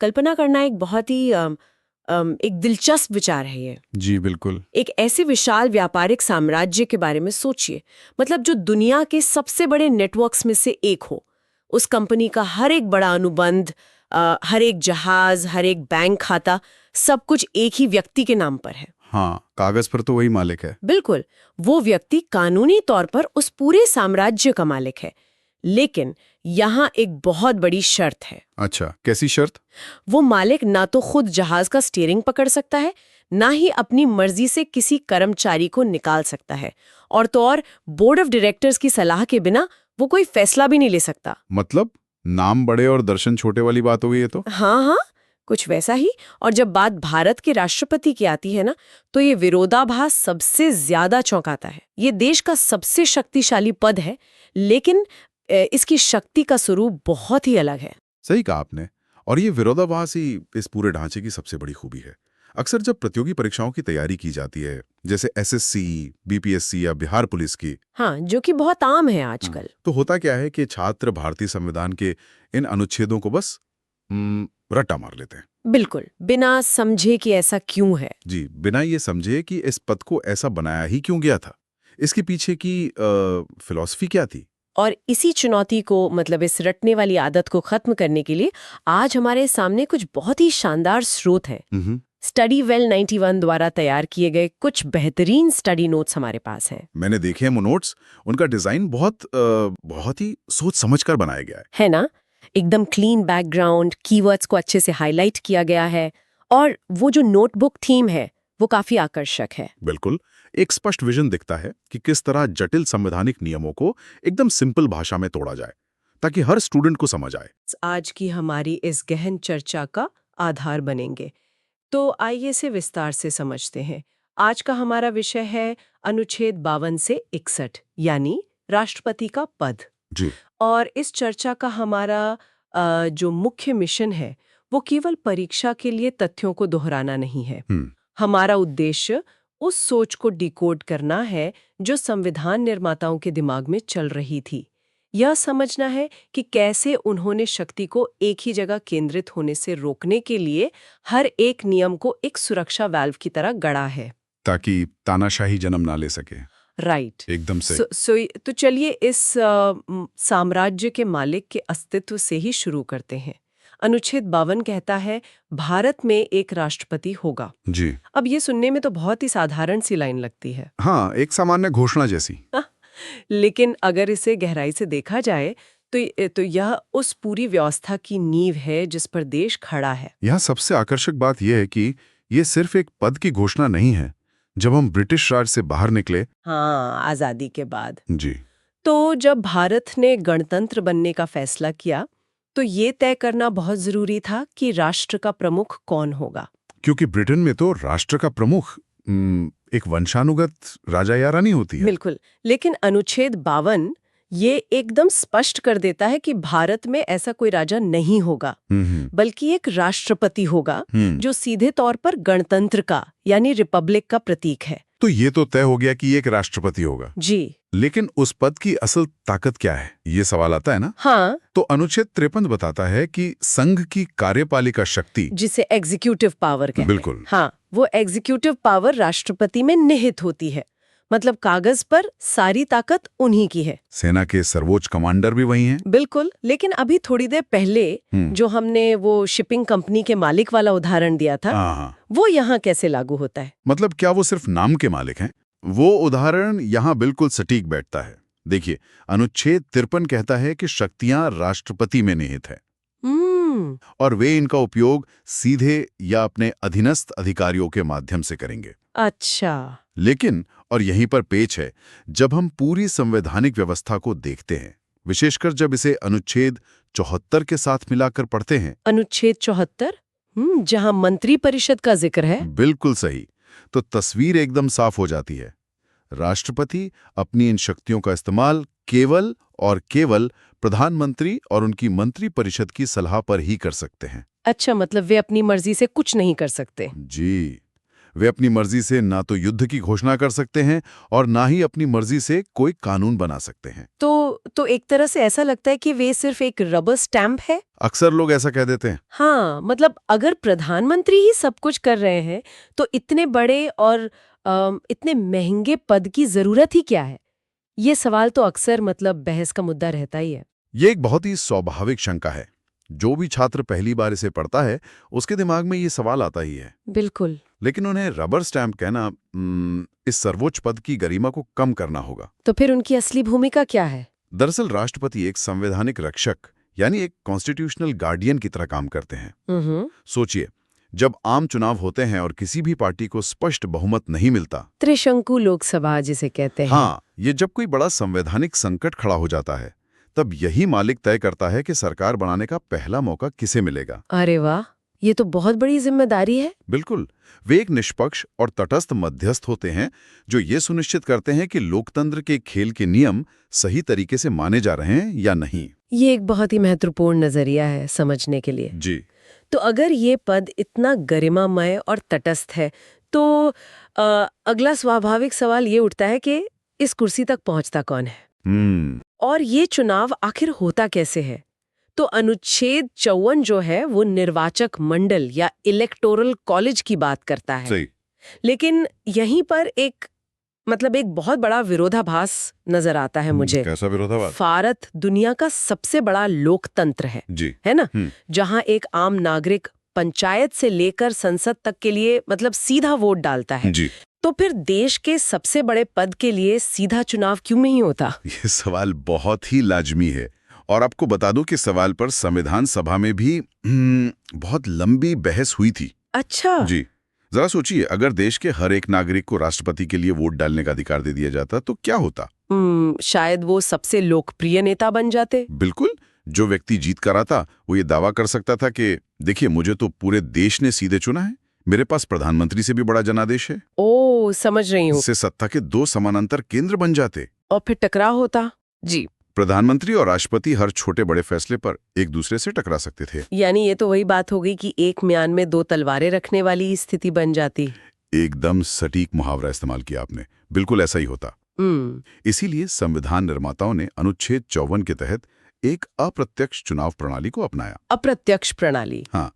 कल्पना करना एक बहुत ही एक दिलचस्प विचार है ये। जी बिल्कुल। एक ऐसे विशाल व्यापारिक साम्राज्य के बारे में सोचिए, मतलब जो दुनिया के सबसे बड़े नेटवर्क्स में से एक हो। उस कंपनी का हर एक बड़ा अनुबंध, हर एक जहाज, हर एक बैंक खाता, सब कुछ एक ही व्यक्ति के नाम पर है। हाँ, कागज पर तो वही मालिक है। बिल्कुल, वो व्यक्ति कानूनी तौर पर उस पूरे साम्राज्य का मालिक है। लेकिन यहाँ एक बहुत बड़ी शर्त है। अच्छा, कैसी शर्त? वो मालिक ना तो खुद जहाज का स्टीयरिंग पकड़ सकता है, ना ही अपनी मर्जी से किसी कर्मचारी को निकाल सकता है, और तो और बोर्ड ऑफ डायरेक्टर्स की सलाह के बिना वो कोई फैसला भी नहीं ले सकता। मतलब नाम बड़े और दर्शन छोटे वाली बात हो गई है तो। हाँ हाँ, कुछ वैसा ही। और जब बात भारत के राष्ट्रपति की आती है ना, तो ये विरोधाभास सबसे ज्यादा चौंकाता है। ये देश का सबसे शक्तिशाली पद है, लेकिन इसकी शक्ति का स्वरूप बहुत ही अलग है। सही कहा आपने। और ये विरोधाभास ही इस पूरे ढांचे की सबसे बड़ी खूबी है। अक्सर जब प्रतियोगी परीक्षाओं की तैयारी की जाती है, जैसे एसएससी, बीपीएससी या बिहार पुलिस की, हाँ, जो कि बहुत आम है आजकल। तो होता क्या है कि छात्र भारतीय संविधान के इन अनुच्छेदों को बस रट्टा मार लेते हैं। बिल्कुल, बिना समझे कि ऐसा क्यों है। जी, बिना ये समझे कि इस पद को ऐसा बनाया ही क्यों गया था, इसके पीछे की फिलॉसफी क्या थी। और इसी चुनौती को, मतलब इस रटने वाली आदत को खत्म करने के लिए आज हमारे सामने कुछ बहुत ही शानदार स्रोत हैं। स्टडी वेल 91 द्वारा तैयार किए गए कुछ बेहतरीन स्टडी नोट्स हमारे पास हैं। मैंने देखे हैं वो नोट्स। उनका डिजाइन बहुत ही सोच समझकर बनाया गया है ना? एकदम क्लीन बैकग्राउंड, कीवर्ड्स को अच्छे से हाईलाइट किया गया है, और वो जो नोटबुक थीम है वो काफी आकर्षक है। बिल्कुल, एक स्पष्ट विजन दिखता है कि किस तरह जटिल संवैधानिक नियमों को एकदम सिंपल भाषा में तोड़ा जाए ताकि हर स्टूडेंट को समझ आए। आज की हमारी इस गहन चर्चा का आधार बनेंगे। तो आइए इसे विस्तार से समझते हैं। आज का हमारा विषय है अनुच्छेद 52 से 61, यानी राष्ट्रपति का पद। जी। और इस चर्चा का हमारा जो मुख्य मिशन है वो केवल परीक्षा के लिए तथ्यों को दोहराना नहीं है। हमारा उद्देश्य उस सोच को डिकोड करना है जो संविधान निर्माताओं के दिमाग में चल रही थी। यह समझना है कि कैसे उन्होंने शक्ति को एक ही जगह केंद्रित होने से रोकने के लिए हर एक नियम को एक सुरक्षा वाल्व की तरह गढ़ा है, ताकि तानाशाही जन्म ना ले सके। राइट। एकदम से। तो चलिए इस साम्राज्य के मालिक के अस्तित्व से ही शुरू करते हैं। अनुच्छेद 52 कहता है भारत में एक राष्ट्रपति होगा। जी। अब ये सुनने में तो बहुत ही साधारण सी लाइन लगती है। हाँ, एक सामान्य घोषणा जैसी। लेकिन अगर इसे गहराई से देखा जाए तो यह उस पूरी व्यवस्था की नींव है जिस पर देश खड़ा है। यहाँ सबसे आकर्षक बात यह है कि ये सिर्फ एक पद की घोषणा नहीं है। जब हम ब्रिटिश राज से बाहर निकले, हाँ, आजादी के बाद, जी, तो जब भारत ने गणतंत्र बनने का फैसला किया तो ये तय करना बहुत जरूरी था कि राष्ट्र का प्रमुख कौन होगा। क्योंकि ब्रिटेन में तो राष्ट्र का प्रमुख एक वंशानुगत राजा या रानी होती है। बिल्कुल, लेकिन अनुच्छेद 52 ये एकदम स्पष्ट कर देता है कि भारत में ऐसा कोई राजा नहीं होगा, बल्कि एक राष्ट्रपति होगा जो सीधे तौर पर गणतंत्र का यानी रिपब्लिक का प्रतीक है। तो ये तो तय हो गया कि एक राष्ट्रपति होगा। जी। लेकिन उस पद की असल ताकत क्या है, ये सवाल आता है ना। हाँ। तो अनुच्छेद 53 बताता है कि संघ की कार्यपालिका शक्ति, जिसे एग्जीक्यूटिव पावर कहते हैं, बिल्कुल, हाँ, वो एग्जीक्यूटिव पावर राष्ट्रपति में निहित होती है। मतलब कागज पर सारी ताकत उन्हीं की है। सेना के सर्वोच्च कमांडर भी वही हैं। बिल्कुल, लेकिन अभी थोड़ी देर पहले जो हमने वो शिपिंग कंपनी के मालिक वाला उदाहरण दिया था, वो यहाँ कैसे लागू होता है? मतलब क्या वो सिर्फ नाम के मालिक हैं? वो उदाहरण यहाँ बिल्कुल सटीक बैठता है। देखिए, अनुच्छेद 53 कहता है कि शक्तियां राष्ट्रपति में निहित है और वे इनका उपयोग सीधे या अपने अधीनस्थ अधिकारियों के माध्यम से करेंगे। अच्छा। लेकिन, और यहीं पर पेच है, जब हम पूरी संवैधानिक व्यवस्था को देखते हैं, विशेषकर जब इसे अनुच्छेद 74 के साथ मिलाकर पढ़ते हैं। अनुच्छेद 74, जहां मंत्री परिषद का जिक्र है। बिल्कुल सही। तो तस्वीर एकदम साफ हो जाती है। राष्ट्रपति अपनी इन शक्तियों का इस्तेमाल केवल और केवल प्रधानमंत्री और उनकी मंत्री परिषद की सलाह पर ही कर सकते हैं। अच्छा, मतलब वे अपनी मर्जी से कुछ नहीं कर सकते। जी, वे अपनी मर्जी से ना तो युद्ध की घोषणा कर सकते हैं और ना ही अपनी मर्जी से कोई कानून बना सकते हैं। तो एक तरह से ऐसा लगता है कि वे सिर्फ एक रबर स्टैंप है। अक्सर लोग ऐसा कह देते हैं। हाँ, मतलब अगर प्रधानमंत्री ही सब कुछ कर रहे हैं तो इतने बड़े और इतने महंगे पद की जरूरत ही क्या है? ये सवाल तो अक्सर मतलब बहस का मुद्दा रहता ही है। ये एक बहुत ही स्वाभाविक शंका है। जो भी छात्र पहली बार इसे पढ़ता है उसके दिमाग में ये सवाल आता ही है। बिल्कुल। लेकिन उन्हें रबर स्टैंप कहना इस सर्वोच्च पद की गरिमा को कम करना होगा। तो फिर उनकी असली भूमिका क्या है? दरअसल राष्ट्रपति एक संवैधानिक रक्षक यानी एक कॉन्स्टिट्यूशनल गार्डियन की तरह काम करते हैं। सोचिए, जब आम चुनाव होते हैं और किसी भी पार्टी को स्पष्ट बहुमत नहीं मिलता, त्रिशंकु लोकसभा जिसे कहते हैं। हाँ, ये जब कोई बड़ा संवैधानिक संकट खड़ा हो जाता है, तब यही मालिक तय करता है कि सरकार बनाने का पहला मौका किसे मिलेगा। अरे वाह, ये तो बहुत बड़ी जिम्मेदारी है। बिल्कुल, वे एक निष्पक्ष और तटस्थ मध्यस्थ होते हैं जो ये सुनिश्चित करते हैं कि लोकतंत्र के खेल के नियम सही तरीके से माने जा रहे हैं या नहीं। ये एक बहुत ही महत्वपूर्ण नजरिया है समझने के लिए। जी। तो अगर ये पद इतना गरिमामय और तटस्थ है तो अगला स्वाभाविक सवाल ये उठता है कि इस कुर्सी तक पहुंचता कौन है? और ये चुनाव आखिर होता कैसे है? तो अनुच्छेद 54 जो है वो निर्वाचक मंडल या इलेक्टोरल कॉलेज की बात करता है। सही। लेकिन यहीं पर एक बहुत बड़ा विरोधाभास नजर आता है मुझे। कैसा विरोधाभास? भारत दुनिया का सबसे बड़ा लोकतंत्र है। जी। है ना? जहां एक आम नागरिक पंचायत से लेकर संसद तक के लिए सीधा वोट डालता है। जी। तो फिर देश के सबसे बड़े पद के लिए सीधा चुनाव क्यों नहीं होता? ये सवाल बहुत ही लाजमी है और आपको बता दूं कि सवाल पर संविधान सभा में भी बहुत लंबी बहस हुई थी। अच्छा। जी, जरा सोचिए, अगर देश के हर एक नागरिक को राष्ट्रपति के लिए वोट डालने का अधिकार दे दिया जाता तो क्या होता? शायद वो सबसे लोकप्रिय नेता बन जाते। बिल्कुल, जो व्यक्ति जीत कर आता वो ये दावा कर सकता था कि देखिए, मुझे तो पूरे देश ने सीधे चुना है, मेरे पास प्रधानमंत्री से भी बड़ा जनादेश है। ओ, समझ रही हूँ। इससे सत्ता के दो समानांतर केंद्र बन जाते और फिर टकराव होता। जी। प्रधानमंत्री और राष्ट्रपति हर छोटे बड़े फैसले पर एक दूसरे से टकरा सकते थे। यानी ये तो वही बात हो गई कि एक म्यान में दो तलवारें रखने वाली स्थिति बन जाती। एकदम सटीक मुहावरा इस्तेमाल किया आपने, बिल्कुल ऐसा ही होता। इसीलिए संविधान निर्माताओं ने अनुच्छेद 54 के तहत एक अप्रत्यक्ष चुनाव प्रणाली को अपनाया। अप्रत्यक्ष प्रणाली? हाँ,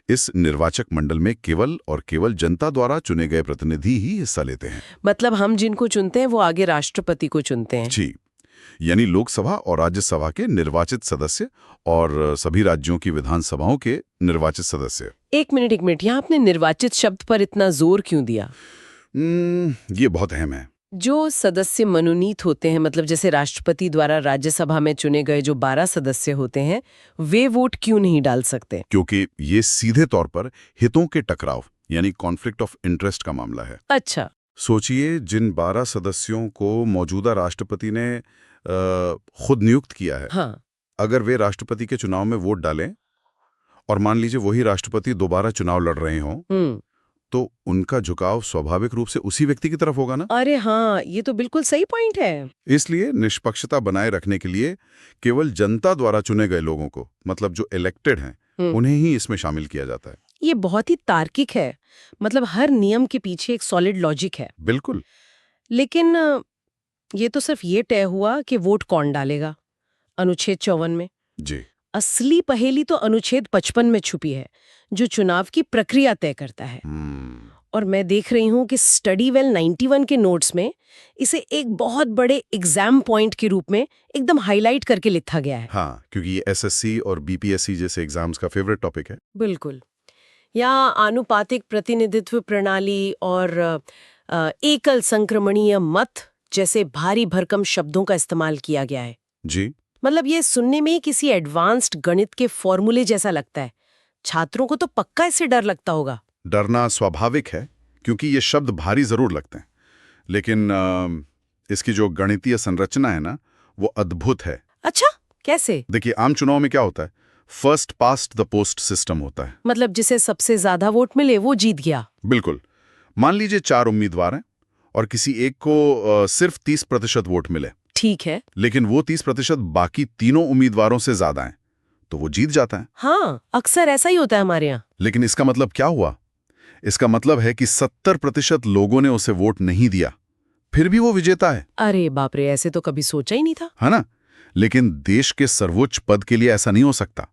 इस निर्वाचक मंडल में केवल और केवल जनता द्वारा चुने गए प्रतिनिधि ही हिस्सा लेते हैं। मतलब हम जिनको चुनते हैं वो आगे राष्ट्रपति को चुनते हैं। जी, यानी लोकसभा और राज्यसभा के निर्वाचित सदस्य और सभी राज्यों की विधानसभाओं के निर्वाचित सदस्य। एक मिनट, यहाँ आपने निर्वाचित शब्द पर इतना जोर क्यों दिया? ये बहुत अहम है। जो सदस्य मनोनीत होते हैं, मतलब जैसे राष्ट्रपति द्वारा राज्यसभा में चुने गए जो 12 सदस्य होते हैं, वे वोट क्यों नहीं डाल सकते? क्योंकि ये सीधे तौर पर हितों के टकराव यानी कॉन्फ्लिक्ट ऑफ इंटरेस्ट का मामला है। अच्छा। सोचिए, जिन 12 सदस्यों को मौजूदा राष्ट्रपति ने खुद नियुक्त किया है, हाँ। अगर वे राष्ट्रपति के चुनाव में वोट डालें और मान लीजिए वही राष्ट्रपति दोबारा चुनाव लड़ रहे हों, तो उनका झुकाव स्वाभाविक रूप से उसी व्यक्ति की तरफ होगा ना। अरे हाँ, ये तो बिल्कुल सही पॉइंट है। इसलिए निष्पक्षता बनाए रखने के लिए केवल जनता द्वारा चुने गए लोगों को, मतलब जो इलेक्टेड हैं, उन्हें ही इसमें शामिल किया जाता है। ये बहुत ही तार्किक है, मतलब हर नियम के पीछे एक सॉलिड लॉजिक है। बिल्कुल। लेकिन ये तो सिर्फ ये तय हुआ कि वोट कौन डालेगा अनुच्छेद 54 में। जी। असली पहेली तो अनुच्छेद 55 में छुपी है, जो चुनाव की प्रक्रिया तय करता है। और मैं देख रही हूँ कि स्टडी वेल 91 के नोट्स में इसे एक बहुत बड़े एग्जाम पॉइंट के रूप में एकदम हाईलाइट करके लिखा गया है। हाँ, क्योंकि ये एसएससी और बीपीएससी जैसे एग्जाम्स का फेवरेट टॉपिक है। बिल्कुल। यहाँ आनुपातिक प्रतिनिधित्व प्रणाली और एकल संक्रमणीय मत जैसे भारी भरकम शब्दों का इस्तेमाल किया गया है। जी। मतलब ये सुनने में किसी एडवांस्ड गणित के फॉर्मूले जैसा लगता है। छात्रों को तो पक्का इससे डर लगता होगा। डरना स्वाभाविक है, क्योंकि ये शब्द भारी जरूर लगते हैं, लेकिन इसकी जो गणितीय संरचना है ना, वो अद्भुत है। अच्छा, कैसे? देखिए, आम चुनाव में क्या होता है, first past the post system होता है। मतलब जिसे सबसे ज्यादा वोट मिले वो जीत गया। बिल्कुल। मान लीजिए 4 उम्मीदवार हैं और किसी एक को सिर्फ 30% वोट मिले। ठीक है। लेकिन वो 30% बाकी तीनों उम्मीदवारों से ज्यादा हैं, तो वो जीत जाता है। हाँ, अक्सर ऐसा ही होता है हमारे यहाँ। लेकिन इसका मतलब क्या हुआ? इसका मतलब है कि 70% लोगों ने उसे वोट नहीं दिया, फिर भी वो विजेता है। अरे बाप रे, ऐसे तो कभी सोचा ही नहीं था। है ना? लेकिन देश के सर्वोच्च पद के लिए ऐसा नहीं हो सकता।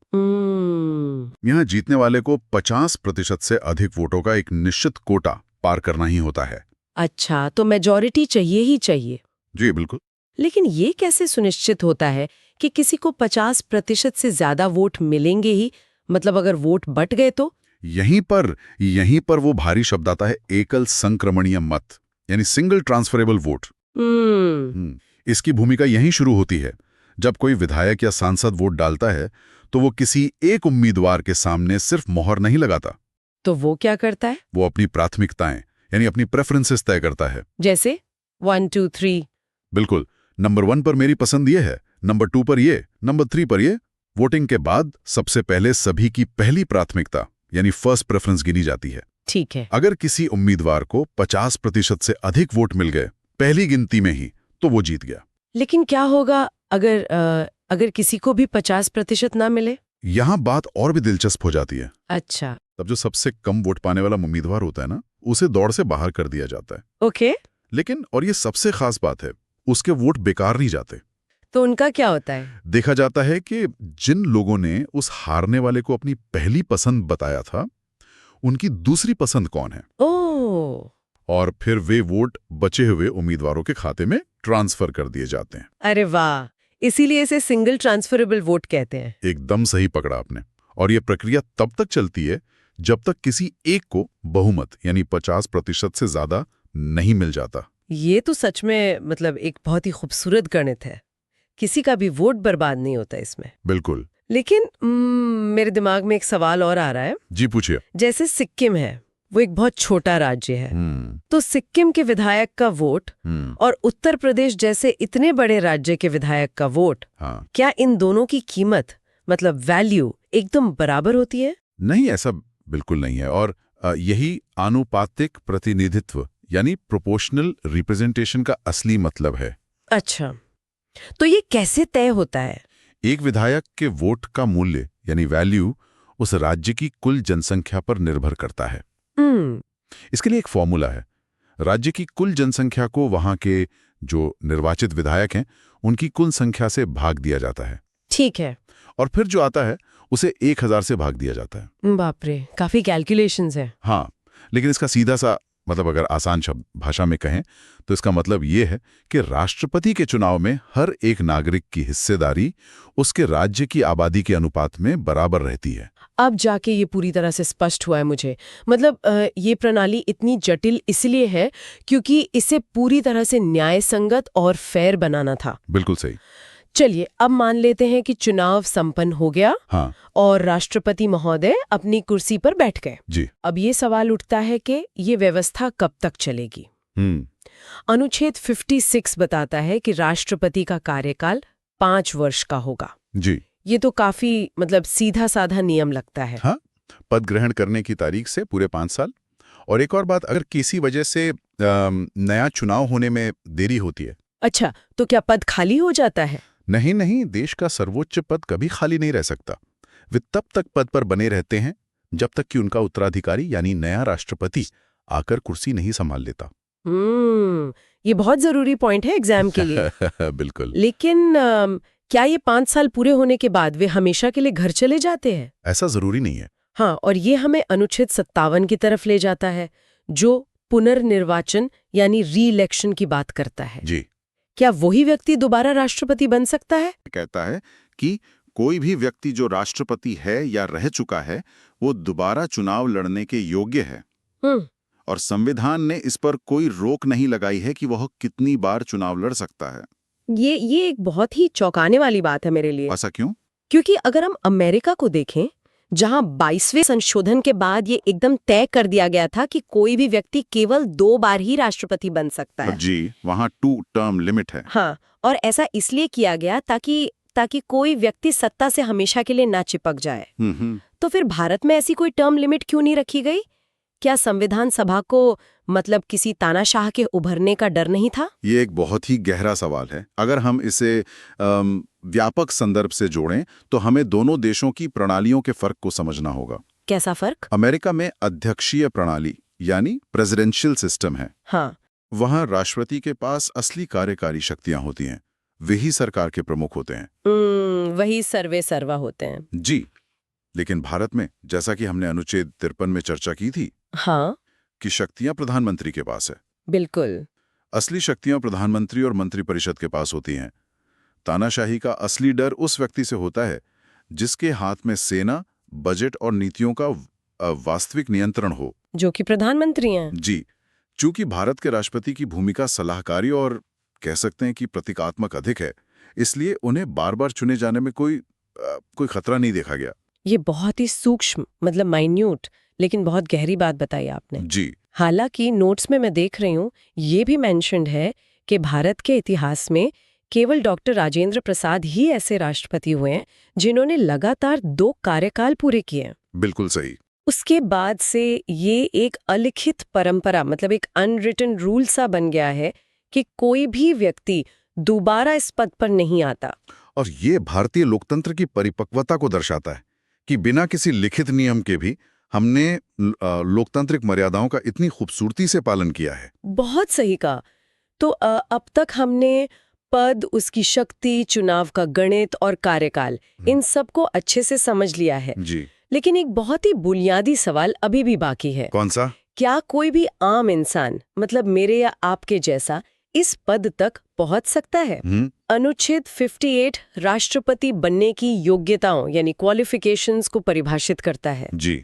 यहाँ जीतने वाले को 50% से अधिक वोटों का एक निश्चित कोटा पार करना ही होता है। अच्छा, तो मेजॉरिटी चाहिए ही चाहिए। जी बिल्कुल। लेकिन ये कैसे सुनिश्चित होता है कि किसी को 50% से ज्यादा वोट मिलेंगे ही? मतलब अगर वोट बट गए तो? यहीं पर वो भारी शब्द आता है, एकल संक्रमणीय मत, यानी सिंगल ट्रांसफरेबल वोट। इसकी भूमिका यहीं शुरू होती है। जब कोई विधायक या सांसद वोट डालता है तो वो किसी एक उम्मीदवार के सामने सिर्फ मोहर नहीं लगाता। तो वो क्या करता है? वो अपनी प्राथमिकताएं यानी अपनी प्रेफरेंसेस तय करता है। जैसे 1 2 3? बिल्कुल। नंबर 1 पर मेरी पसंद ये है, नंबर 2 पर ये, नंबर 3 पर ये। वोटिंग के बाद सबसे पहले सभी की पहली प्राथमिकता यानी फर्स्ट प्रेफरेंस गिनी जाती है। ठीक है। अगर किसी उम्मीदवार को 50% से अधिक वोट मिल गए पहली गिनती में ही, तो वो जीत गया। लेकिन क्या होगा अगर किसी को भी 50% ना मिले? यहाँ बात और भी दिलचस्प हो जाती है। अच्छा। तब जो सबसे कम वोट पाने वाला उम्मीदवार होता है ना, उसे दौड़ से बाहर कर दिया जाता है। ओके। लेकिन, और ये सबसे खास बात है, उसके वोट बेकार नहीं जाते। तो उनका क्या होता है? देखा जाता है कि जिन लोगों ने उस हारने वाले को अपनी पहली पसंद बताया था, उनकी दूसरी पसंद कौन है। ओह। और फिर वे वोट बचे हुए उम्मीदवारों के खाते में ट्रांसफर कर दिए जाते हैं। अरे वाह, इसीलिए इसे सिंगल ट्रांसफरेबल वोट कहते हैं। एकदम सही पकड़ा आपने। और ये प्रक्रिया तब तक चलती है जब तक किसी एक को बहुमत यानी 50% से ज्यादा नहीं मिल जाता। ये तो सच में मतलब एक बहुत ही खूबसूरत गणित है। किसी का भी वोट बर्बाद नहीं होता इसमें। बिल्कुल। लेकिन मेरे दिमाग में एक सवाल और आ रहा है। जी पूछिए। जैसे सिक्किम है, वो एक बहुत छोटा राज्य है। तो सिक्किम के विधायक का वोट और उत्तर प्रदेश जैसे इतने बड़े राज्य के विधायक का वोट, क्या इन दोनों की कीमत मतलब वैल्यू एकदम बराबर होती है? नहीं, ऐसा बिल्कुल नहीं है। और यही आनुपातिक प्रतिनिधित्व यानी प्रोपोर्शनल रिप्रेजेंटेशन का असली मतलब है। अच्छा, तो ये कैसे तय होता है? एक विधायक के वोट का मूल्य यानी वैल्यू उस राज्य की कुल जनसंख्या पर निर्भर करता है। इसके लिए एक फॉर्मूला है। राज्य की कुल जनसंख्या को वहां के जो निर्वाचित विधायक हैं उनकी कुल संख्या से भाग दिया जाता है। ठीक है। और फिर जो आता है उसे 1000 से भाग दिया जाता है। बाप रे, काफी कैलकुलेशंस है। हाँ, लेकिन इसका सीधा सा मतलब अगर आसान शब्द भाषा में कहें तो इसका मतलब ये है कि राष्ट्रपति के चुनाव में हर एक नागरिक की हिस्सेदारी उसके राज्य की आबादी के अनुपात में बराबर रहती है। अब जाके ये पूरी तरह से स्पष्ट हुआ है मुझे। मतलब ये प्रणाली इतनी जटिल इसलिए है क्योंकि इसे पूरी तरह से न्यायसंगत और फेयर बनाना था। बिल्कुल सही। चलिए, अब मान लेते हैं कि चुनाव संपन्न हो गया। हाँ। और राष्ट्रपति महोदय अपनी कुर्सी पर बैठ गए। जी। अब ये सवाल उठता है कि ये व्यवस्था कब तक चलेगी? अनुच्छेद 56 बताता है कि राष्ट्रपति का कार्यकाल 5 वर्ष का होगा। जी। ये तो काफी मतलब सीधा साधा नियम लगता है। हाँ, पद ग्रहण करने की तारीख से पूरे 5 साल। और एक और बात, अगर किसी वजह से नया चुनाव होने में देरी होती है। अच्छा, तो क्या पद खाली हो जाता है? नहीं, देश का सर्वोच्च पद कभी खाली नहीं रह सकता। वे तब तक पद पर बने रहते हैं जब तक कि उनका उत्तराधिकारी यानी नया राष्ट्रपति आकर कुर्सी नहीं संभाल लेता। ये बहुत जरूरी पॉइंट है एग्जाम के लिए। बिल्कुल। लेकिन क्या ये 5 साल पूरे होने के बाद वे हमेशा के लिए घर चले जाते हैं? ऐसा जरूरी नहीं है। हाँ, और ये हमें अनुच्छेद 57 की तरफ ले जाता है जो पुनर्निर्वाचन यानी री इलेक्शन की बात करता है। जी। क्या वही व्यक्ति दोबारा राष्ट्रपति बन सकता है? कहता है कि कोई भी व्यक्ति जो राष्ट्रपति है या रह चुका है वो दोबारा चुनाव लड़ने के योग्य है। और संविधान ने इस पर कोई रोक नहीं लगाई है कि वह कितनी बार चुनाव लड़ सकता है। ये एक बहुत ही चौंकाने वाली बात है मेरे लिए। ऐसा क्यों? क्योंकि अगर हम अमेरिका को देखें, जहां 22वें संशोधन के बाद ये एकदम तय कर दिया गया था कि कोई भी व्यक्ति केवल 2 बार ही राष्ट्रपति बन सकता है। जी, वहाँ 2 टर्म लिमिट है। हाँ, और ऐसा इसलिए किया गया ताकि कोई व्यक्ति सत्ता से हमेशा के लिए ना चिपक जाए। तो फिर भारत में ऐसी कोई टर्म लिमिट क्यों नहीं रखी गई? क्या संविधान सभा को मतलब किसी तानाशाह के उभरने का डर नहीं था? ये एक बहुत ही गहरा सवाल है। अगर हम इसे व्यापक संदर्भ से जोड़ें तो हमें दोनों देशों की प्रणालियों के फर्क को समझना होगा। कैसा फर्क? अमेरिका में अध्यक्षीय प्रणाली यानी प्रेसिडेंशियल सिस्टम है। हाँ। वहां राष्ट्रपति के पास असली कार्यकारी शक्तियां होती हैं, वही सरकार के प्रमुख होते हैं। वही सर्वे सर्वा होते हैं। जी, लेकिन भारत में जैसा कि हमने अनुच्छेद 53 में चर्चा की थी, हाँ, कि शक्तियां प्रधानमंत्री के पास है। बिल्कुल। असली शक्तियां प्रधानमंत्री और मंत्रिपरिषद के पास होती हैं। तानाशाही का असली डर उस व्यक्ति से होता है जिसके हाथ में सेना, बजट और नीतियों का वास्तविक नियंत्रण हो, जो कि प्रधानमंत्री हैं। जी। चूंकि भारत के राष्ट्रपति की भूमिका सलाहकारी और कह सकते हैं कि प्रतीकात्मक अधिक है, इसलिए उन्हें बार बार चुने जाने में कोई खतरा नहीं देखा गया। ये बहुत ही सूक्ष्म, मतलब माइन्यूट, लेकिन बहुत गहरी बात बताई आपने। जी। हालांकि नोट्स में मैं देख रही हूँ, ये भी मेंशन्ड है कि भारत के इतिहास में केवल डॉक्टर राजेंद्र प्रसाद ही ऐसे राष्ट्रपति हुए हैं जिन्होंने लगातार 2 कार्यकाल पूरे किए। बिल्कुल सही। उसके बाद से ये एक अलिखित परंपरा, मतलब एक अनरिटन रूल सा बन गया है कि कोई भी व्यक्ति दोबारा इस पद पर नहीं आता। और ये भारतीय लोकतंत्र की परिपक्वता को दर्शाता है कि बिना किसी लिखित नियम के भी हमने लोकतांत्रिक मर्यादाओं का इतनी खूबसूरती से पालन किया है। बहुत सही कहा। तो अब तक हमने पद, उसकी शक्ति, चुनाव का गणित और कार्यकाल, इन सब को अच्छे से समझ लिया है। जी। लेकिन एक बहुत ही बुनियादी सवाल अभी भी बाकी है। कौन सा? क्या कोई भी आम इंसान, मतलब मेरे या आपके जैसा, इस पद तक पहुंच सकता है? अनुच्छेद 58 राष्ट्रपति बनने की योग्यताओं यानी क्वालिफिकेशंस को परिभाषित करता है। जी।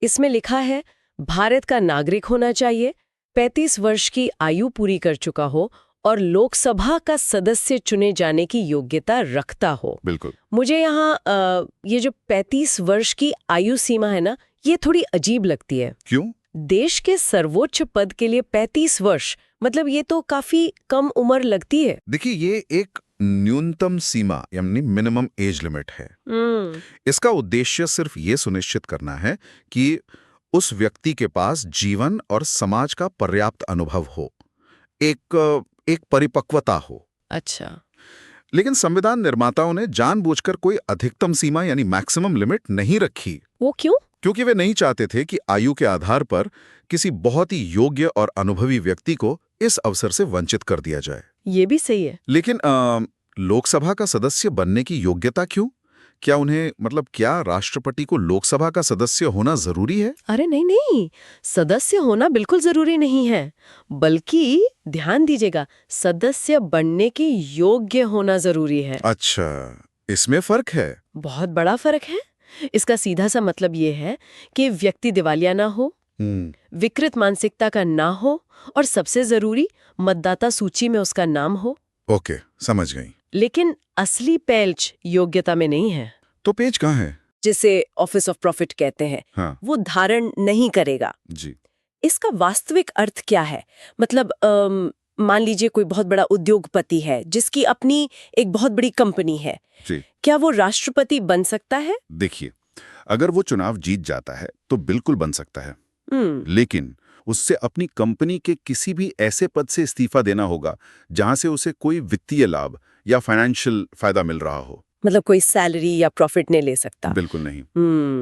इसमें लिखा है भारत का नागरिक होना चाहिए, 35 वर्ष की आयु पूरी कर चुका हो और लोकसभा का सदस्य चुने जाने की योग्यता रखता हो। बिल्कुल। मुझे यहाँ ये जो 35 वर्ष की आयु सीमा है ना, ये थोड़ी अजीब लगती है। क्यों? देश के सर्वोच्च पद के लिए 35 वर्ष, मतलब ये तो काफी कम उम्र लगती है। देखिए, ये एक न्यूनतम सीमा यानी मिनिमम एज लिमिट है। इसका उद्देश्य सिर्फ ये सुनिश्चित करना है कि उस व्यक्ति के पास जीवन और समाज का पर्याप्त अनुभव हो, एक परिपक्वता हो। अच्छा। लेकिन संविधान निर्माताओं ने जानबूझकर कोई अधिकतम सीमा यानी मैक्सिमम लिमिट नहीं रखी। वो क्यों? क्योंकि वे नहीं चाहते थे कि आयु के आधार पर किसी बहुत ही योग्य और अनुभवी व्यक्ति को इस अवसर से वंचित कर दिया जाए। ये भी सही है। लेकिन लोकसभा का सदस्य बनने की योग्यता क्यों? क्या राष्ट्रपति को लोकसभा का सदस्य होना जरूरी है? अरे नहीं नहीं, सदस्य होना बिल्कुल जरूरी नहीं है, बल्कि ध्यान दीजिएगा, सदस्य बनने के योग्य होना जरूरी है। अच्छा, इसमें फर्क है? बहुत बड़ा फर्क है। इसका सीधा सा मतलब ये है कि व्यक्ति दिवालिया ना हो, विकृत मानसिकता का ना हो और सबसे जरूरी, मतदाता सूची में उसका नाम हो। ओके, समझ गई। लेकिन असली पेंच योग्यता में नहीं है। तो पेंच कहाँ है? जिसे ऑफिस ऑफ प्रॉफिट कहते हैं। हाँ। वो धारण नहीं करेगा। जी। इसका वास्तविक अर्थ क्या है? मतलब मान लीजिए कोई बहुत बड़ा उद्योगपति है जिसकी अपनी एक बहुत बड़ी कंपनी है। जी। क्या वो राष्ट्रपति बन सकता है? देखिए, अगर वो चुनाव जीत जाता है तो बिल्कुल बन सकता है। लेकिन उससे अपनी कंपनी के किसी भी ऐसे पद से इस्तीफा देना होगा जहां से उसे कोई वित्तीय लाभ या फाइनेंशियल फायदा मिल रहा हो। मतलब कोई सैलरी या प्रॉफिट नहीं ले सकता? बिल्कुल नहीं।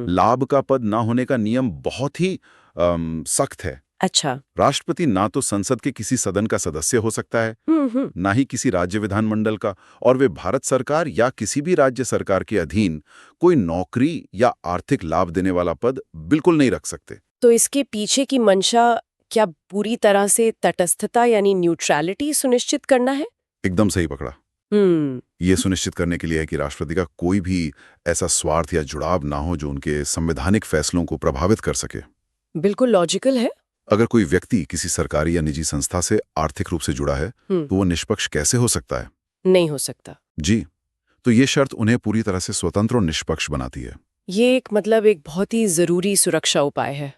लाभ का पद ना होने का नियम बहुत ही सख्त है। अच्छा। राष्ट्रपति ना तो संसद के किसी सदन का सदस्य हो सकता है, ना ही किसी राज्य विधानमंडल का, और वे भारत सरकार या किसी भी राज्य सरकार के अधीन कोई नौकरी या आर्थिक लाभ देने वाला पद बिल्कुल नहीं रख सकते। तो इसके पीछे की मंशा क्या पूरी तरह से तटस्थता यानी न्यूट्रलिटी सुनिश्चित करना है? एकदम सही पकड़ा। ये सुनिश्चित करने के लिए है कि राष्ट्रपति का कोई भी ऐसा स्वार्थ या जुड़ाव ना हो जो उनके संवैधानिक फैसलों को प्रभावित कर सके। बिल्कुल लॉजिकल है। अगर कोई व्यक्ति किसी सरकारी या निजी संस्था से आर्थिक रूप से जुड़ा है तो वो निष्पक्ष कैसे हो सकता है? नहीं हो सकता। जी, तो ये शर्त उन्हें पूरी तरह से स्वतंत्र और निष्पक्ष बनाती है। ये एक बहुत ही जरूरी सुरक्षा उपाय है।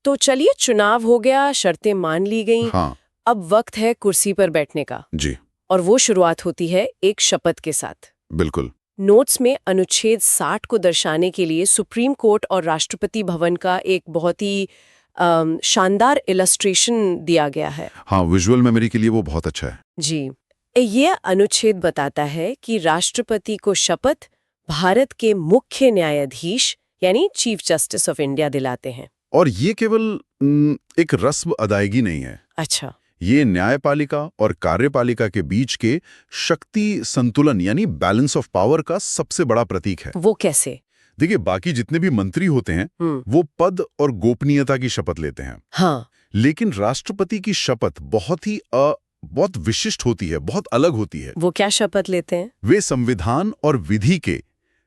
तो चलिए, चुनाव हो गया, शर्तें मान ली गई। हाँ। अब वक्त है कुर्सी पर बैठने का। जी। और वो शुरुआत होती है एक शपथ के साथ। बिल्कुल। नोट्स में अनुच्छेद 60 को दर्शाने के लिए सुप्रीम कोर्ट और राष्ट्रपति भवन का एक बहुत ही शानदार इलस्ट्रेशन दिया गया है। हाँ, विजुअल मेमोरी के लिए वो बहुत अच्छा है। जी। ये अनुच्छेद बताता है कि राष्ट्रपति को शपथ भारत के मुख्य न्यायाधीश यानी चीफ जस्टिस ऑफ इंडिया दिलाते हैं। और ये केवल एक रस्म अदायगी नहीं है। अच्छा। ये न्यायपालिका और कार्यपालिका के बीच के शक्ति संतुलन यानी बैलेंस ऑफ पावर का सबसे बड़ा प्रतीक है। वो कैसे? देखिए, बाकी जितने भी मंत्री होते हैं वो पद और गोपनीयता की शपथ लेते हैं। हाँ। लेकिन राष्ट्रपति की शपथ बहुत विशिष्ट होती है, बहुत अलग होती है। वो क्या शपथ लेते हैं? वे संविधान और विधि के,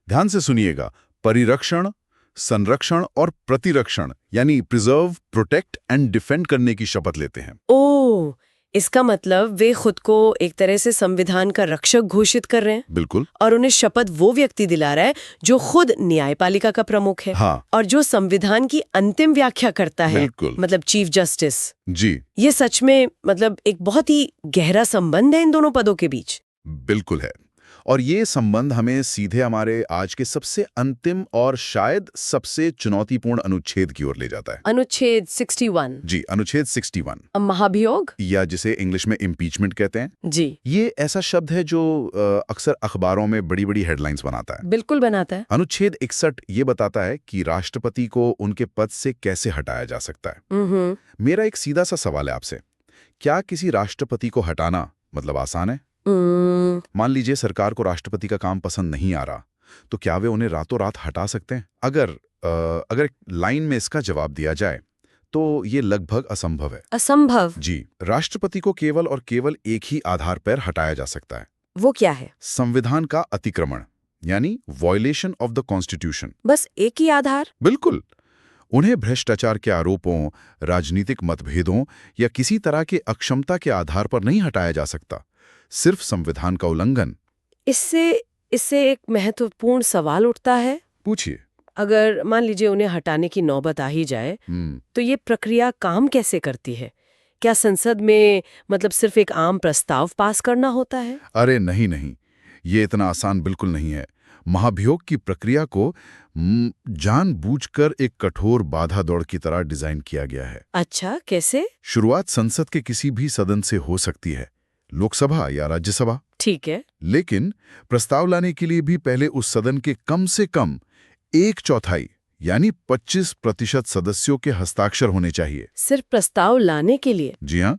ध्यान से सुनिएगा, परिरक्षण, संरक्षण और प्रतिरक्षण यानी प्रिजर्व, प्रोटेक्ट एंड डिफेंड करने की शपथ लेते हैं। ओह, इसका मतलब वे खुद को एक तरह से संविधान का रक्षक घोषित कर रहे हैं। बिल्कुल। और उन्हें शपथ वो व्यक्ति दिला रहा है जो खुद न्यायपालिका का प्रमुख है। हाँ। और जो संविधान की अंतिम व्याख्या करता है। बिल्कुल। मतलब चीफ जस्टिस। जी। ये सच में मतलब एक बहुत ही गहरा संबंध है इन दोनों पदों के बीच। बिल्कुल है। और ये संबंध हमें सीधे हमारे आज के सबसे अंतिम और शायद सबसे चुनौतीपूर्ण अनुच्छेद की ओर ले जाता है। अनुच्छेद 61। जी, अनुच्छेद 61। महाभियोग, या जिसे इंग्लिश में इम्पीचमेंट कहते हैं। जी। ये ऐसा शब्द है जो अक्सर अखबारों में बड़ी बड़ी हेडलाइंस बनाता है। बिल्कुल बनाता है। अनुच्छेद 61 ये बताता है कि राष्ट्रपति को उनके पद से कैसे हटाया जा सकता है। मेरा एक सीधा सा सवाल है आपसे, क्या किसी राष्ट्रपति को हटाना मतलब आसान है? मान लीजिए सरकार को राष्ट्रपति का काम पसंद नहीं आ रहा, तो क्या वे उन्हें रातों रात हटा सकते हैं? अगर लाइन में इसका जवाब दिया जाए तो ये लगभग असंभव है। असंभव? जी। राष्ट्रपति को केवल और केवल एक ही आधार पर हटाया जा सकता है। वो क्या है? संविधान का अतिक्रमण यानी वॉयलेशन ऑफ द कॉन्स्टिट्यूशन। बस एक ही आधार? बिल्कुल। उन्हें भ्रष्टाचार के आरोपों, राजनीतिक मतभेदों या किसी तरह के अक्षमता के आधार पर नहीं हटाया जा सकता, सिर्फ संविधान का उल्लंघन। इससे एक महत्वपूर्ण सवाल उठता है। पूछिए। अगर मान लीजिए उन्हें हटाने की नौबत आ ही जाए, तो ये प्रक्रिया काम कैसे करती है? क्या संसद में मतलब सिर्फ एक आम प्रस्ताव पास करना होता है? अरे नहीं, ये इतना आसान बिल्कुल नहीं है। महाभियोग की प्रक्रिया को जानबूझकर एक कठोर बाधा दौड़ की तरह डिजाइन किया गया है। अच्छा, कैसे? शुरुआत संसद के किसी भी सदन से हो सकती है, लोकसभा या राज्यसभा। ठीक है। लेकिन प्रस्ताव लाने के लिए भी पहले उस सदन के कम से कम 1/4 यानी 25% सदस्यों के हस्ताक्षर होने चाहिए। सिर्फ प्रस्ताव लाने के लिए? जी हाँ।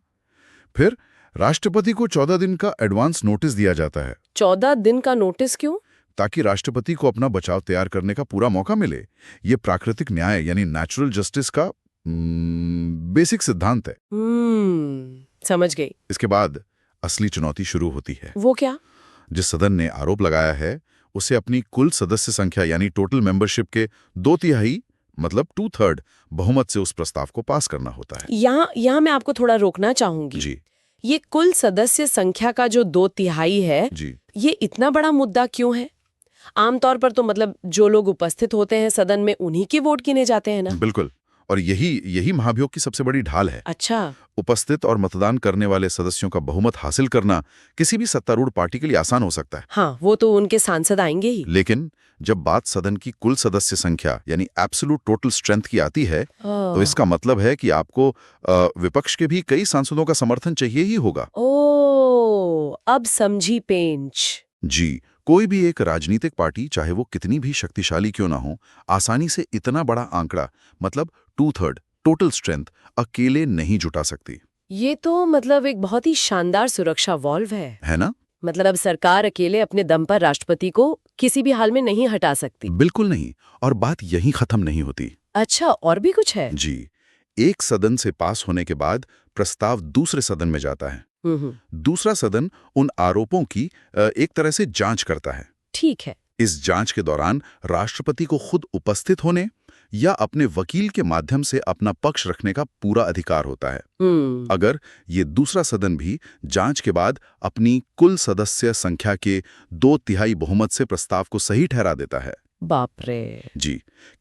फिर राष्ट्रपति को 14 दिन का एडवांस नोटिस दिया जाता है। 14 दिन का नोटिस क्यों? ताकि राष्ट्रपति को अपना बचाव तैयार करने का पूरा मौका मिले। ये प्राकृतिक न्याय यानी नेचुरल जस्टिस का बेसिक सिद्धांत है। समझ गई। इसके बाद असली चुनौती शुरू होती है। वो क्या? जिस सदन ने आरोप लगाया है उसे अपनी कुल सदस्य संख्या यानी टोटल मेंबरशिप के 2/3 मतलब 2/3 बहुमत से उस प्रस्ताव को पास करना होता है। यहाँ मैं आपको थोड़ा रोकना चाहूंगी। जी। ये कुल सदस्य संख्या का जो 2/3 है, जी। ये इतना बड़ा मुद्दा क्यों है? आमतौर पर तो मतलब जो लोग उपस्थित होते हैं सदन में उन्हीं के वोट गिने जाते हैं ना? बिल्कुल। और यही महाभियोग की सबसे बड़ी ढाल है। अच्छा। उपस्थित और मतदान करने वाले सदस्यों का बहुमत हासिल करना किसी भी सत्तारूढ़ पार्टी के लिए आसान हो सकता है। हाँ, वो तो उनके सांसद आएंगे ही। लेकिन जब बात सदन की कुल सदस्य संख्या यानी एब्सोल्यूट टोटल स्ट्रेंथ की आती है, तो इसका मतलब है कि आपको विपक्ष के भी कई सांसदों का समर्थन चाहिए ही होगा। ओह, अब समझी पेंच। जी। कोई भी एक राजनीतिक पार्टी, चाहे वो कितनी भी शक्तिशाली क्यों ना हो, आसानी से इतना बड़ा आंकड़ा मतलब 2/3 टोटल स्ट्रेंथ अकेले नहीं जुटा सकती। ये तो मतलब एक बहुत ही शानदार सुरक्षा वॉल्व है ना? मतलब अब सरकार अकेले अपने दम पर राष्ट्रपति को किसी भी हाल में नहीं हटा सकती। बिल्कुल नहीं। और बात यहीं खत्म नहीं होती। अच्छा, और भी कुछ है? जी। एक सदन से पास होने के बाद प्रस्ताव दूसरे सदन में जाता है। दूसरा सदन उन आरोपों की एक तरह से जांच करता है। ठीक है। इस जांच के दौरान राष्ट्रपति को खुद उपस्थित होने या अपने वकील के माध्यम से अपना पक्ष रखने का पूरा अधिकार होता है। अगर ये दूसरा सदन भी जांच के बाद अपनी कुल सदस्य संख्या के 2/3 बहुमत से प्रस्ताव को सही ठहरा देता है, बाप रे। जी,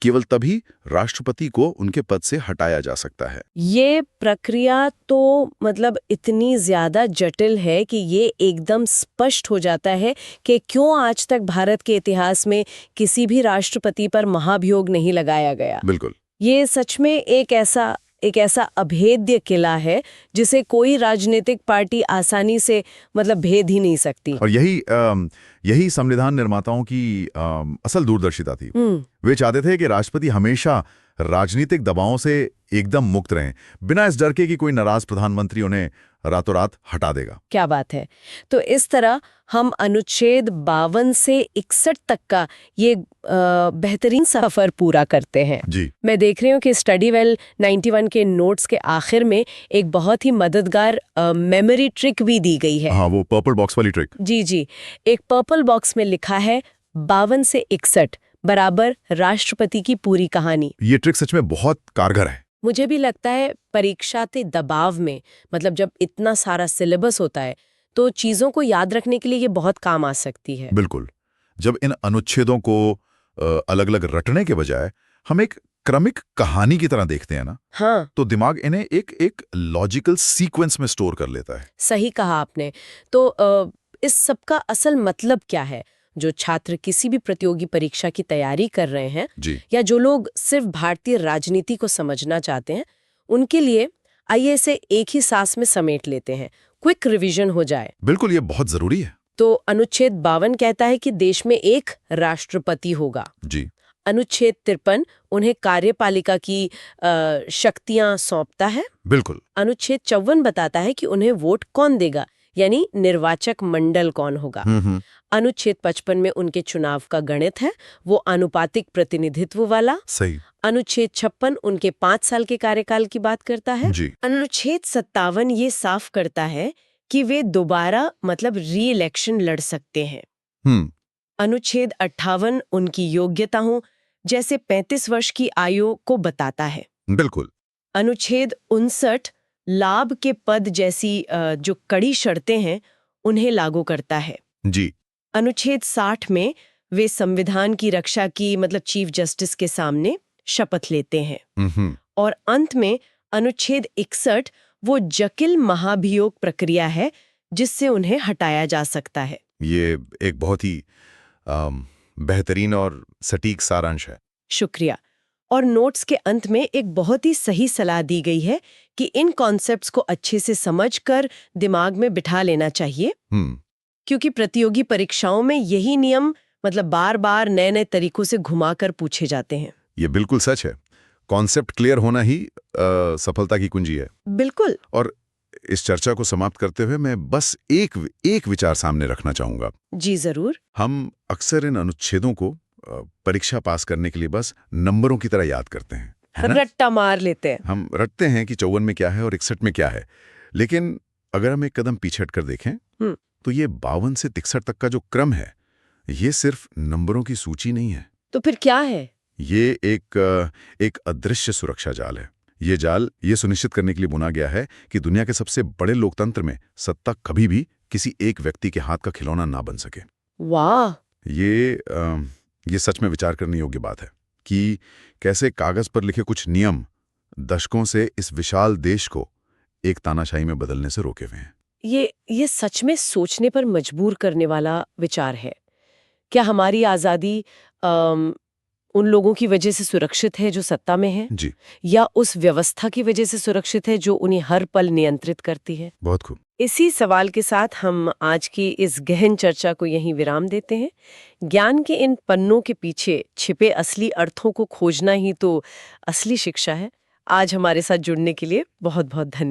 केवल तभी राष्ट्रपति को उनके पद से हटाया जा सकता है। ये प्रक्रिया तो मतलब इतनी ज्यादा जटिल है कि ये एकदम स्पष्ट हो जाता है कि क्यों आज तक भारत के इतिहास में किसी भी राष्ट्रपति पर महाभियोग नहीं लगाया गया। बिल्कुल। ये सच में एक ऐसा एक ऐसा अभेद्य किला है जिसे कोई राजनीतिक पार्टी आसानी से भेद ही नहीं सकती। और यही संविधान निर्माताओं की असल दूरदर्शिता थी। वे चाहते थे कि राष्ट्रपति हमेशा राजनीतिक दबावों से एकदम मुक्त रहें, बिना इस डर के कि कोई नाराज प्रधानमंत्री उन्हें रातों रात हटा देगा। क्या बात है। तो इस तरह हम अनुच्छेद 52 से 61 तक का ये बेहतरीन सफर पूरा करते हैं। जी। मैं देख रही हूँ कि स्टडी वेल 91 के नोट्स के आखिर में एक बहुत ही मददगार मेमोरी ट्रिक भी दी गई है। हाँ, वो पर्पल बॉक्स वाली ट्रिक। जी। एक पर्पल बॉक्स में लिखा है 52 से 61 बराबर राष्ट्रपति की पूरी कहानी। ये ट्रिक सच में बहुत कारगर है। मुझे भी लगता है परीक्षा के दबाव में, जब इतना सारा सिलेबस होता है तो चीजों को याद रखने के लिए ये बहुत काम आ सकती है। बिल्कुल। जब इन अनुच्छेदों को अलग अलग रटने के बजाय हम एक क्रमिक कहानी की तरह देखते हैं ना, हाँ, तो दिमाग इन्हें एक लॉजिकल सीक्वेंस में स्टोर कर लेता है। सही कहा आपने। तो इस सब का असल मतलब क्या है? जो छात्र किसी भी प्रतियोगी परीक्षा की तैयारी कर रहे हैं जी। या जो लोग सिर्फ भारतीय राजनीति को समझना चाहते हैं, उनके लिए आइए इसे एक ही सांस में समेट लेते हैं, क्विक रिवीजन हो जाए। बिल्कुल, ये बहुत जरूरी है। तो अनुच्छेद 52 कहता है कि देश में एक राष्ट्रपति होगा। जी। अनुच्छेद 53 उन्हें कार्यपालिका की शक्तियां सौंपता है। बिल्कुल। अनुच्छेद 54 बताता है कि उन्हें वोट कौन देगा, यानी निर्वाचक मंडल कौन होगा। अनुच्छेद 55 में उनके चुनाव का गणित है, वो अनुपातिक प्रतिनिधित्व वाला। सही। अनुच्छेद 56 उनके 5 साल के कार्यकाल की बात करता है। जी। अनुच्छेद 57 ये साफ करता है कि वे दोबारा री इलेक्शन लड़ सकते हैं। अनुच्छेद 58 उनकी योग्यताओं जैसे 35 वर्ष की आयु को बताता है। बिल्कुल। अनुच्छेद 59 लाभ के पद जैसी जो कड़ी शर्तें हैं उन्हें लागू करता है। जी। अनुच्छेद 60 में वे संविधान की रक्षा की चीफ जस्टिस के सामने शपथ लेते हैं। और अंत में अनुच्छेद 61 वो जटिल महाभियोग प्रक्रिया है जिससे उन्हें हटाया जा सकता है। ये एक बहुत ही बेहतरीन और सटीक सारांश है। शुक्रिया। और नोट्स के अंत में एक बहुत ही सही सलाह दी गई है कि इन कॉन्सेप्ट्स को अच्छे से समझकर दिमाग में बिठा लेना चाहिए। क्योंकि प्रतियोगी परीक्षाओं में यही नियम बार बार नए नए तरीकों से घुमाकर पूछे जाते हैं। ये बिल्कुल सच है। कॉन्सेप्ट क्लियर होना ही सफलता की कुंजी है। बिल्कुल। और इस चर्चा को समाप्त करते हुए मैं बस एक विचार सामने रखना चाहूंगा। जी जरूर। हम अक्सर इन अनुच्छेदों को परीक्षा पास करने के लिए बस नंबरों की तरह याद करते हैं, है ना? रट्टा मार लेते हैं। हम रटते हैं कि 54 में क्या है और 61 में क्या है। लेकिन अगर हम एक कदम पीछे हटकर देखें तो ये 52 से 63 तक का जो क्रम है, ये सिर्फ नंबरों की सूची नहीं है। तो फिर क्या है? ये एक अदृश्य सुरक्षा जाल है। ये जाल ये सुनिश्चित करने के लिए बुना गया है कि दुनिया के सबसे बड़े लोकतंत्र में सत्ता कभी भी किसी एक व्यक्ति के हाथ का खिलौना ना बन सके। वाह! ये सच में विचार करने योग्य बात है कि कैसे कागज पर लिखे कुछ नियम दशकों से इस विशाल देश को एक तानाशाही में बदलने से रोके हुए हैं। ये सच में सोचने पर मजबूर करने वाला विचार है। क्या हमारी आज़ादी उन लोगों की वजह से सुरक्षित है जो सत्ता में है? जी। या उस व्यवस्था की वजह से सुरक्षित है जो उन्हें हर पल नियंत्रित करती है? बहुत खूब। इसी सवाल के साथ हम आज की इस गहन चर्चा को यहीं विराम देते हैं। ज्ञान के इन पन्नों के पीछे छिपे असली अर्थों को खोजना ही तो असली शिक्षा है। आज हमारे साथ जुड़ने के लिए बहुत बहुत धन्यवाद।